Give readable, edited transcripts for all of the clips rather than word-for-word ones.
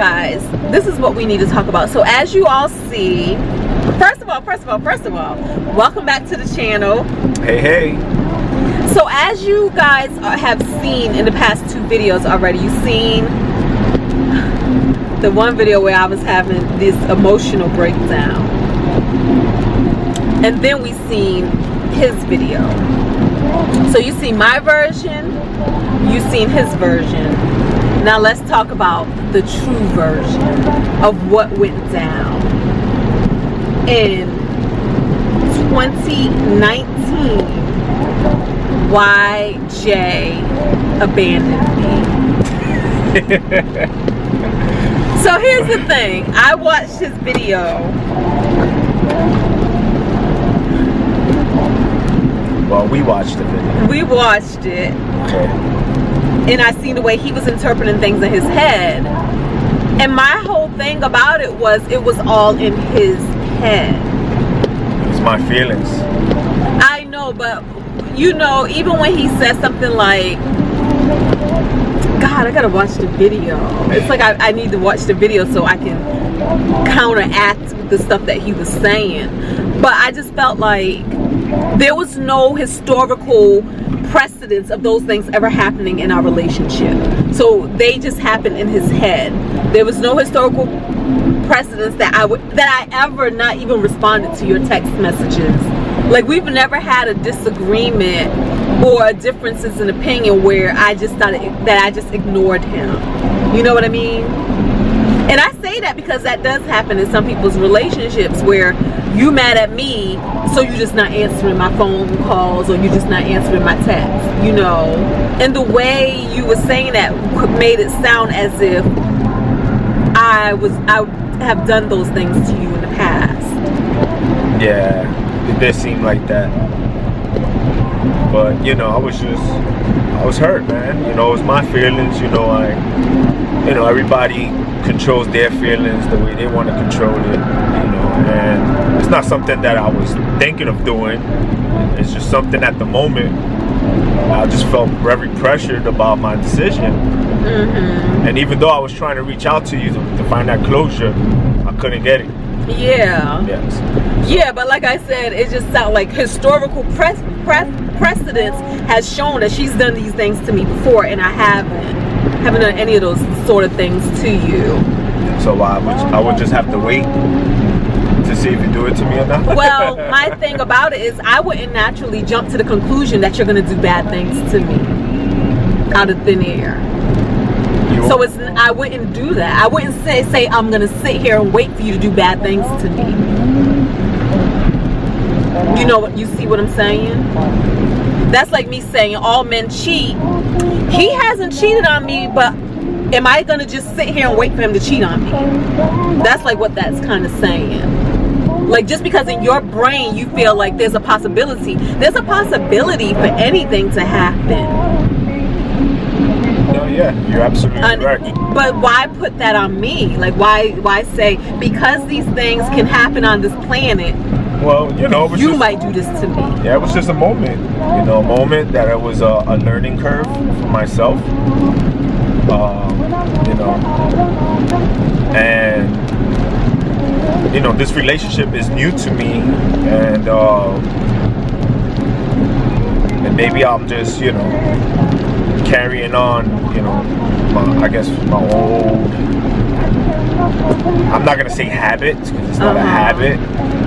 guys, this is what we need to talk about. So as you all see, first of all, welcome back to the channel. Hey. So as you guys have seen in the past 2 videos already, you've seen the one video where I was having this emotional breakdown, and then we seen his video. So you see my version, you seen his version. Now let's talk about the true version of what went down in 2019. Why Jay abandoned me. So here's the thing. I watched his video. Well, we watched the video. We watched it. Okay. And I seen the way he was interpreting things in his head. And my whole thing about it was all in his head. It's my feelings. I know, but you know, even when he said something like, God, I gotta watch the video. It's like I need to watch the video so I can counteract the stuff that he was saying. But I just felt like there was no historical precedence of those things ever happening in our relationship. So they just happened in his head. There was no historical precedence that I ever not even responded to your text messages. Like, we've never had a disagreement or differences in opinion where I just thought that I just ignored him. You know what I mean? And I say that because that does happen in some people's relationships, where you mad at me, so you just not answering my phone calls, or you just not answering my texts, you know. And the way you were saying that made it sound as if I have done those things to you in the past. Yeah, it did seem like that. But you know, I was hurt, man. You know, it was my feelings. You know, everybody controls their feelings the way they want to control it. You know, and it's not something that I was thinking of doing. It's just something at the moment. I just felt very pressured about my decision. Mm-hmm. And even though I was trying to reach out to you to find that closure, I couldn't get it. Yeah. Yes. Yeah, but like I said, it just sounds like historical precedence has shown that she's done these things to me before, and I haven't done any of those sort of things to you. So I would just have to wait to see if you do it to me or not? Well, my thing about it is I wouldn't naturally jump to the conclusion that you're going to do bad things to me out of thin air. So I wouldn't do that. I wouldn't say I'm going to sit here and wait for you to do bad things to me. You know what? You see what I'm saying? That's like me saying all men cheat. He hasn't cheated on me, but am I going to just sit here and wait for him to cheat on me? That's like what that's kind of saying. Like, just because in your brain you feel like there's a possibility for anything to happen. No, yeah, you're absolutely correct. But why put that on me? Like, why say, because these things can happen on this planet, well, you know, you might do this to me? Yeah, it was just a moment. You know, a moment that it was a learning curve for myself. You know, and you know, this relationship is new to me, and maybe I'm just, you know, carrying on, you know, my old, I'm not gonna say habit, because it's not a habit,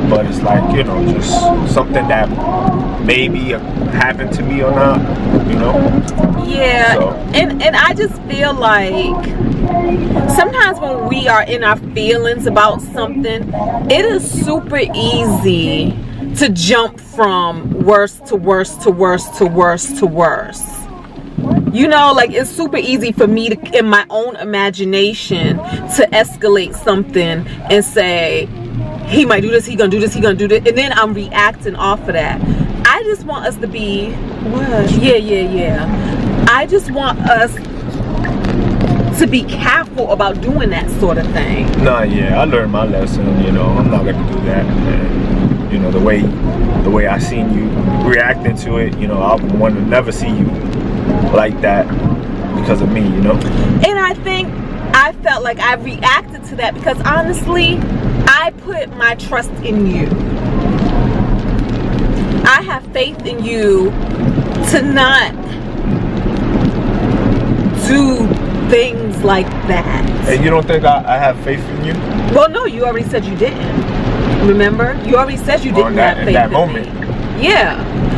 but it's like, you know, just something that maybe happened to me or not, you know. Yeah. So. And I just feel like sometimes when we are in our feelings about something, it is super easy to jump from worse to worse to worse to worse to worse. You know, like, it's super easy for me to, in my own imagination, to escalate something and say, he might do this, he gonna do this, he gonna do this, and then I'm reacting off of that. I just want us to be, what? Yeah. I just want us to be careful about doing that sort of thing. Nah, yeah, I learned my lesson, you know, I'm not gonna do that. And, you know, the way I seen you reacting to it, you know, I want to never see you like that because of me, you know. And I think I felt like I reacted to that because honestly, I put my trust in you. I have faith in you to not do things like that. And you don't think I have faith in you? Well, no, you already said you didn't. Remember? You already said you didn't have faith in that moment. Me. Yeah.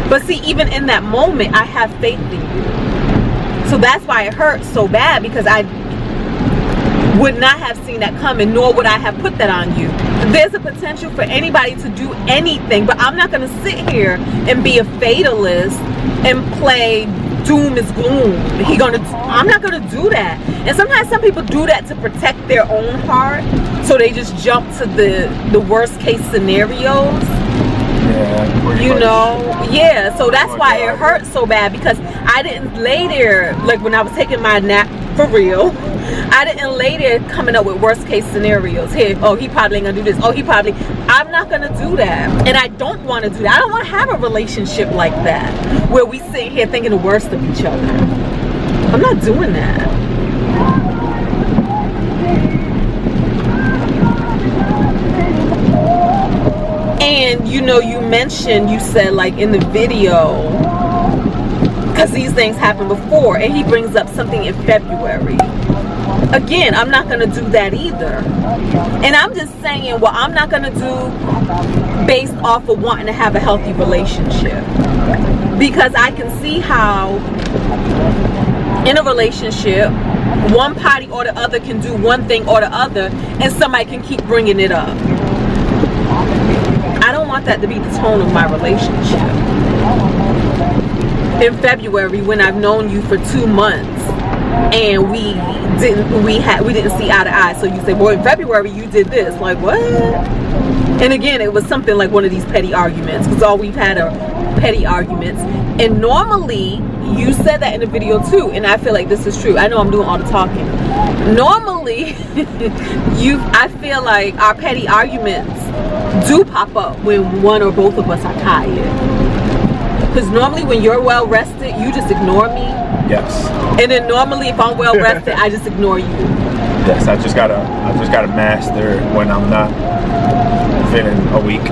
But see, even in that moment, I have faith in you. So that's why it hurts so bad, because I would not have seen that coming, nor would I have put that on you. There's a potential for anybody to do anything, but I'm not going to sit here and be a fatalist and play doom is gloom. I'm not gonna do that. And sometimes some people do that to protect their own heart, so they just jump to the worst case scenarios. Yeah, you know, yeah. So that's why it hurts so bad, because I didn't lay there like when I was taking my nap for real. I didn't lay there coming up with worst case scenarios. Here, oh, he probably ain't gonna do this. Oh, I'm not gonna do that. And I don't want to do that. I don't want to have a relationship like that, where we sit here thinking the worst of each other. I'm not doing that. And you know, you said like in the video, because these things happened before, and he brings up something in February. Again, I'm not going to do that either. And I'm just saying what I'm not going to do based off of wanting to have a healthy relationship. Because I can see how in a relationship, one party or the other can do one thing or the other, and somebody can keep bringing it up. I don't want that to be the tone of my relationship. In February, when I've known you for 2 months and we didn't see eye to eye, so you say, well, in February you did this, like what? And again, it was something like one of these petty arguments, because all we've had are petty arguments. And normally, you said that in the video too, and I feel like this is true. I know I'm doing all the talking. Normally, I feel like our petty arguments do pop up when one or both of us are tired. Because normally when you're well rested, you just ignore me. Yes. And then normally if I'm well rested, I just ignore you. Yes, I just gotta master when I'm not feeling weak,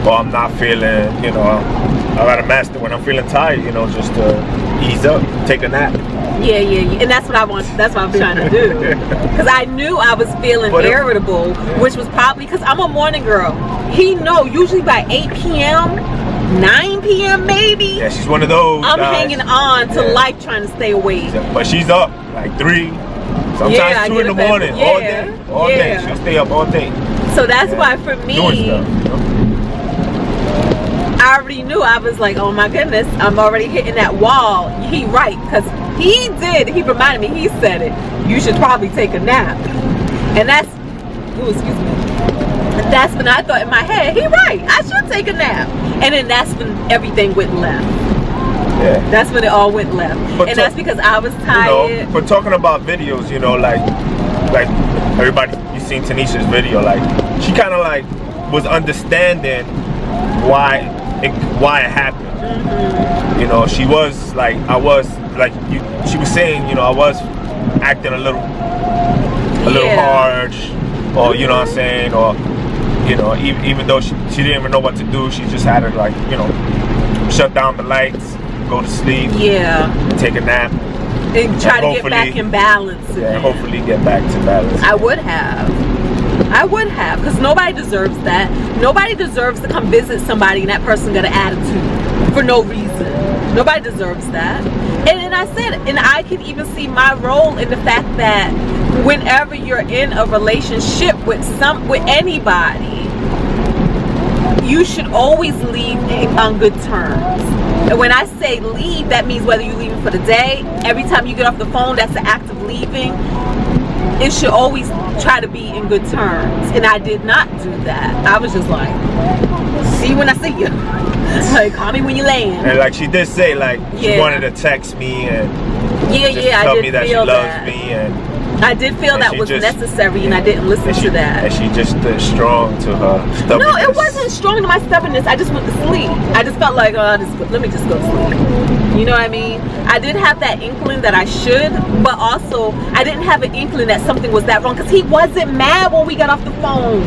or I'm not feeling, you know, I gotta master when I'm feeling tired, you know, just to ease up, take a nap. Yeah. And that's what I'm trying to do. Because I knew I was feeling irritable, which was probably because I'm a morning girl. He know usually By 8 p.m., 9 p.m. maybe. Yeah, she's one of those. I'm hanging on to life, trying to stay awake. But she's up like 3, sometimes 2 in the morning, all day. She'll stay up all day. So that's why for me, doing stuff, you know? I already knew. I was like, oh my goodness, I'm already hitting that wall. He right, because he reminded me, he said it, you should probably take a nap. And that's, that's when I thought in my head, he right, I should take a nap. And then that's when everything went left. Yeah. That's when it all went left. And that's because I was tired. You know, but talking about videos, you know, like everybody, you seen Tanisha's video, like she kind of like was understanding why it happened. Mm-hmm. You know, she was like, she was saying, you know, I was acting a little harsh, or you know what I'm saying, or you know, even though she didn't even know what to do, she just had to, like, you know, shut down the lights, go to sleep, take a nap, and try to get back in balance. Yeah, hopefully get back to balance. I would have, because nobody deserves that. Nobody deserves to come visit somebody and that person got an attitude for no reason. Nobody deserves that. And I said, and I can even see my role in the fact that whenever you're in a relationship with anybody, you should always leave on good terms. And when I say leave, that means whether you're leaving for the day, every time you get off the phone, that's the act of leaving. It should always try to be in good terms. And I did not do that. I was just like, see you when I see you. Like, call me when you land. And like she did say, like, she wanted to text me and just tell me that she loves me, and I did feel that was necessary, and I didn't listen to that. And she just stood strong to her stubbornness. No, it wasn't strong to my stubbornness. I just went to sleep. I just felt like, let me just go to sleep. You know what I mean? I did have that inkling that I should, but also I didn't have an inkling that something was that wrong, because he wasn't mad when we got off the phone.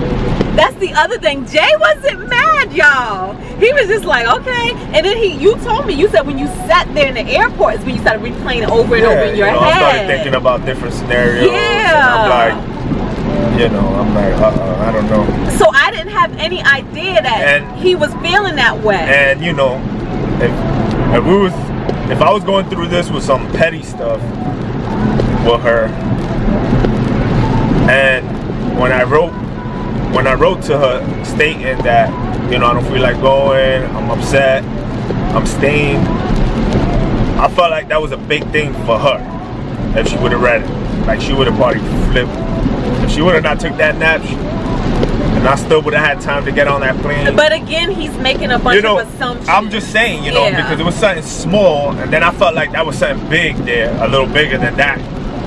That's the other thing. Jay wasn't mad, y'all. He was just like, okay. And then you told me, you said when you sat there in the airport is when you started replaying it over and over in your head. I started thinking about different scenarios. Yeah. And I'm like, I don't know. So I didn't have any idea that he was feeling that way. And if I was going through this with some petty stuff with her, and when I wrote to her stating that, I don't feel like going, I'm upset, I'm staying, I felt like that was a big thing for her. If she would have read it, like she would have probably flipped. If she would have not took that nap, and I still would have had time to get on that plane. But again, he's making a bunch of assumptions. I'm just saying, because it was something small, and then I felt like that was something big there, a little bigger than that.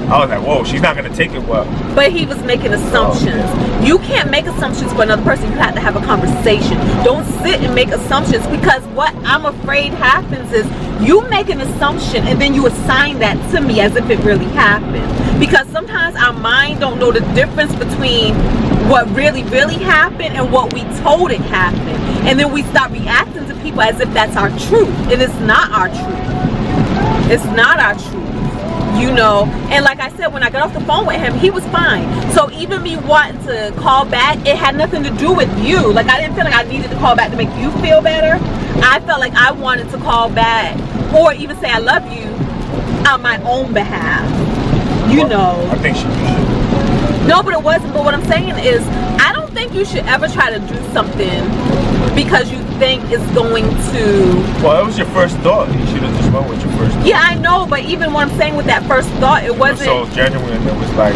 I was like, whoa, she's not going to take it well. But he was making assumptions. You can't make assumptions for another person. You have to have a conversation. Don't sit and make assumptions, because what I'm afraid happens is you make an assumption and then you assign that to me as if it really happened. Because sometimes our mind don't know the difference between what really, really happened and what we told it happened. And then we start reacting to people as if that's our truth. And it's not our truth. It's not our truth. And like I said, when I got off the phone with him, he was fine. So even me wanting to call back, it had nothing to do with you. Like, I didn't feel like I needed to call back to make you feel better. I felt like I wanted to call back or even say I love you on my own behalf. I think she did. No, but it wasn't. But what I'm saying is, I don't think you should ever try to do something because you think it's going to... Well, it was your first thought. You should have just went with your first thought. Yeah, I know, but even what I'm saying with that first thought, it wasn't... It was so genuine. It was like,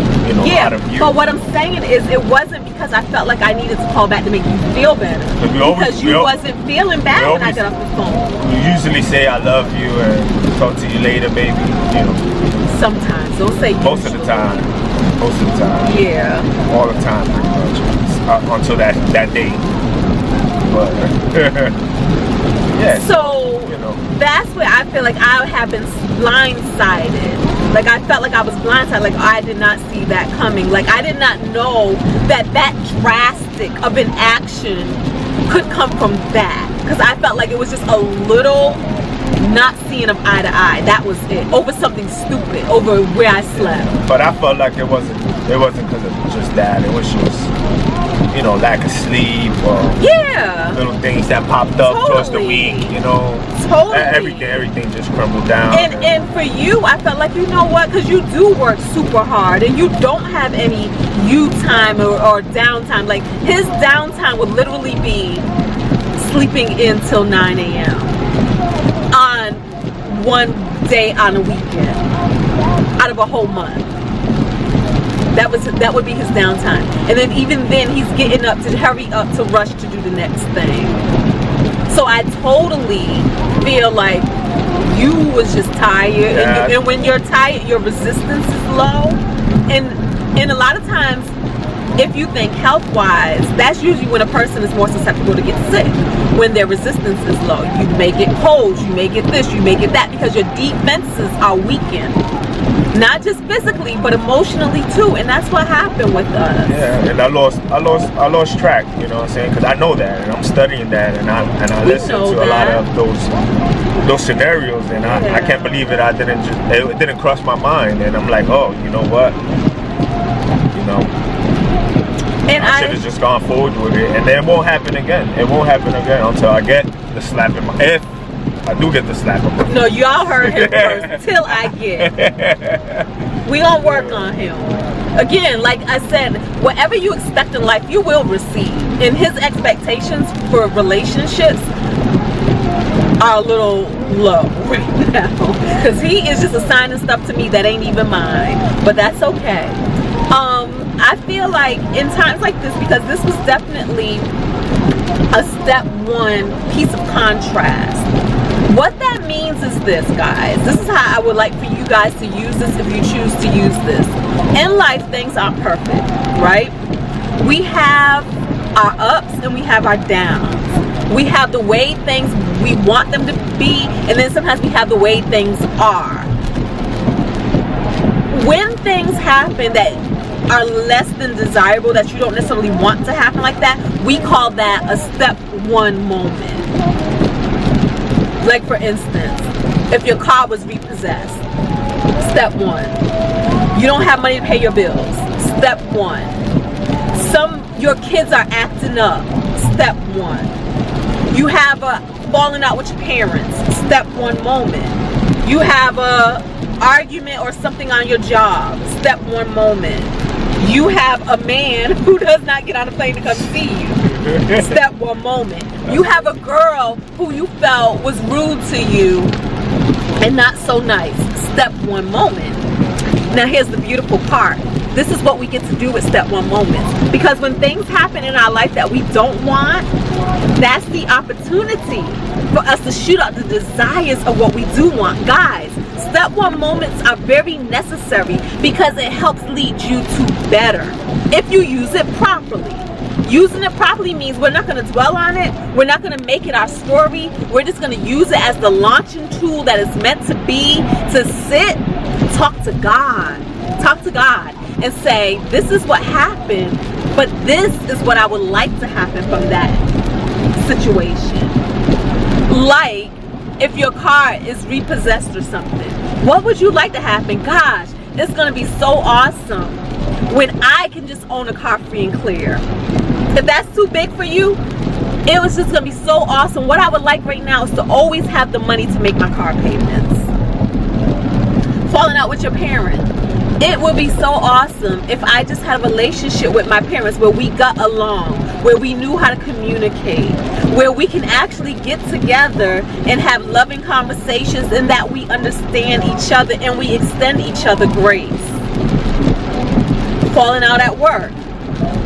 out of you. But what I'm saying is, it wasn't because I felt like I needed to call back to make you feel better. Because you wasn't feeling bad when I got off the phone. You usually say, I love you, and talk to you later, baby. Sometimes. Don't say usually. Most of the time. Yeah. All the time, pretty much. Until that day. But, yeah. So, that's where I feel like I have been blindsided. Like, I felt like I was blindsided. Like, I did not see that coming. Like, I did not know that drastic of an action could come from that. Because I felt like it was just a little not seeing them eye to eye. That was it. Over something stupid. Over where I slept. But I felt like it wasn't because of just that. It was just, lack of sleep or little things that popped up towards the week, Totally. Everything just crumbled down. And for you, I felt like, because you do work super hard and you don't have any you time or downtime. Like, his downtime would literally be sleeping in till 9 a.m. on one day on a weekend out of a whole month. That would be his downtime. And then even then, he's getting up to hurry up to rush to do the next thing. So I totally feel like you was just tired. Yeah. And when you're tired, your resistance is low. And a lot of times, if you think health-wise, that's usually when a person is more susceptible to get sick. When their resistance is low. You may get colds, you may get this, you may get that, because your defenses are weakened. Not just physically, but emotionally too, and that's what happened with us. Yeah, and I lost track. You know what I'm saying? Because I know that, and I'm studying that, and I listen to a lot of those scenarios, and I can't believe it. It didn't cross my mind, and I'm like, oh, you know what? And I should have just gone forward with it, and then it won't happen again. It won't happen again until I get the slap in my head. I do get the slap in my head. No, y'all heard him first. Till I get. We gonna work on him. Again, like I said, whatever you expect in life, you will receive. And his expectations for relationships are a little low right now, because he is just assigning stuff to me that ain't even mine. But that's okay. I feel like in times like this, because this was definitely a step one piece of contrast What that means is this, guys. This is how I would like for you guys to use this if you choose to use this. In life, things aren't perfect, right? We have our ups and we have our downs. We have the way things we want them to be, and then sometimes we have the way things are. When things happen that are less than desirable, that you don't necessarily want to happen like that, we call that a step one moment. Like for instance, if your car was repossessed, step one. You don't have money to pay your bills, step one. Your kids are acting up, step one. You have a falling out with your parents, step one moment. You have a argument or something on your job, step one moment. You have a man who does not get on a plane to come see you, step one moment. You have a girl who you felt was rude to you and not so nice, step one moment. Now here's the beautiful part. This is what we get to do with step one moments. Because when things happen in our life that we don't want, that's the opportunity for us to shoot out the desires of what we do want. Guys, step one moments are very necessary because it helps lead you to better if you use it properly. Using it properly means we're not going to dwell on it. We're not going to make it our story. We're just going to use it as the launching tool that it's meant to be, to sit, talk to God. Talk to God and say, this is what happened, but this is what I would like to happen from that situation. Like, if your car is repossessed or something, what would you like to happen? Gosh, it's going to be so awesome when I can just own a car free and clear. If that's too big for you, it was just going to be so awesome. What I would like right now is to always have the money to make my car payments. Falling out with your parents. It would be so awesome if I just had a relationship with my parents where we got along, where we knew how to communicate, where we can actually get together and have loving conversations, and that we understand each other and we extend each other grace. Falling out at work.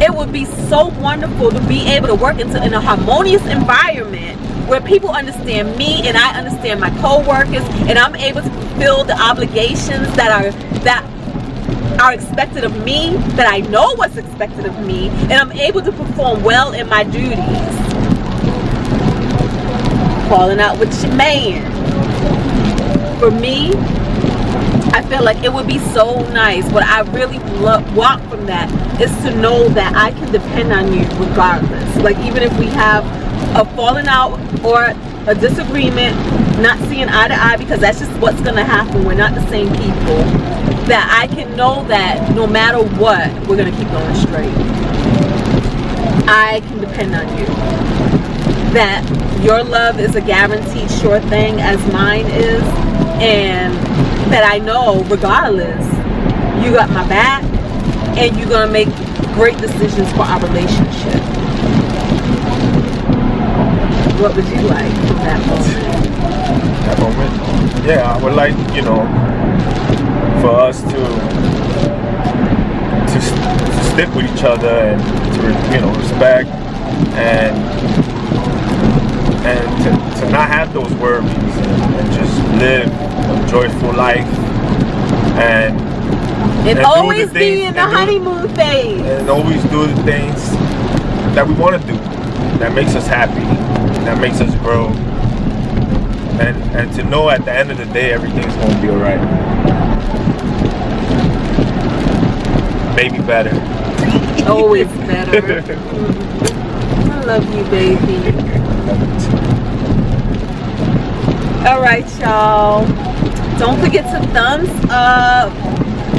It would be so wonderful to be able to work in a harmonious environment where people understand me and I understand my co-workers, and I'm able to fulfill the obligations that are expected of me, that I know what's expected of me, and I'm able to perform well in my duties. Falling out with your man. For me, I feel like it would be so nice. What I really want from that is to know that I can depend on you regardless. Like, even if we have a falling out or a disagreement, not seeing eye to eye, because that's just what's going to happen. We're not the same people. That I can know that no matter what, we're going to keep going straight. I can depend on you. That your love is a guaranteed sure thing as mine is, and that I know regardless, you got my back and you're going to make great decisions for our relationship. What would you like in that moment? That moment? Yeah, I would like, for us to stick with each other and to respect and to not have those worries and just live a joyful life and always be in the honeymoon phase and always do the things that we want to do, that makes us happy, that makes us grow, and to know at the end of the day everything's gonna be alright. Maybe better. Always better. I love you, baby. Alright, y'all. Don't forget to thumbs up.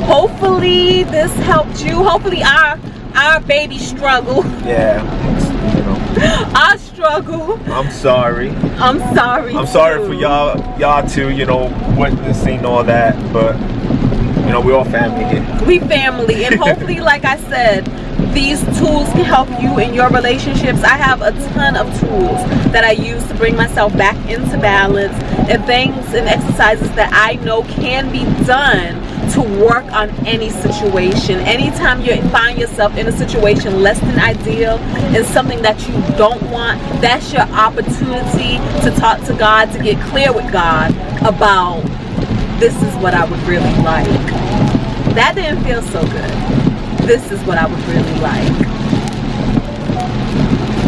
Hopefully this helped you. Hopefully our baby struggle. Yeah. Our struggle. I'm sorry. I'm sorry for y'all too, witnessing all that, but we're all family here. We family, and hopefully, like I said, these tools can help you in your relationships. I have a ton of tools that I use to bring myself back into balance, and things and exercises that I know can be done to work on any situation. Anytime you find yourself in a situation less than ideal and something that you don't want, that's your opportunity to talk to God, to get clear with God about, this is what I would really like. That didn't feel so good. This is what I would really like.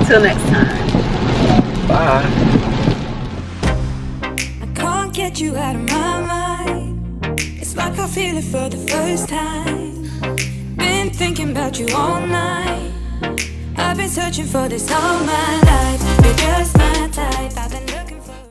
Till next time. Bye. I can't get you out of my mind. It's like I feel it for the first time. Been thinking about you all night. I've been searching for this all my life. You're just my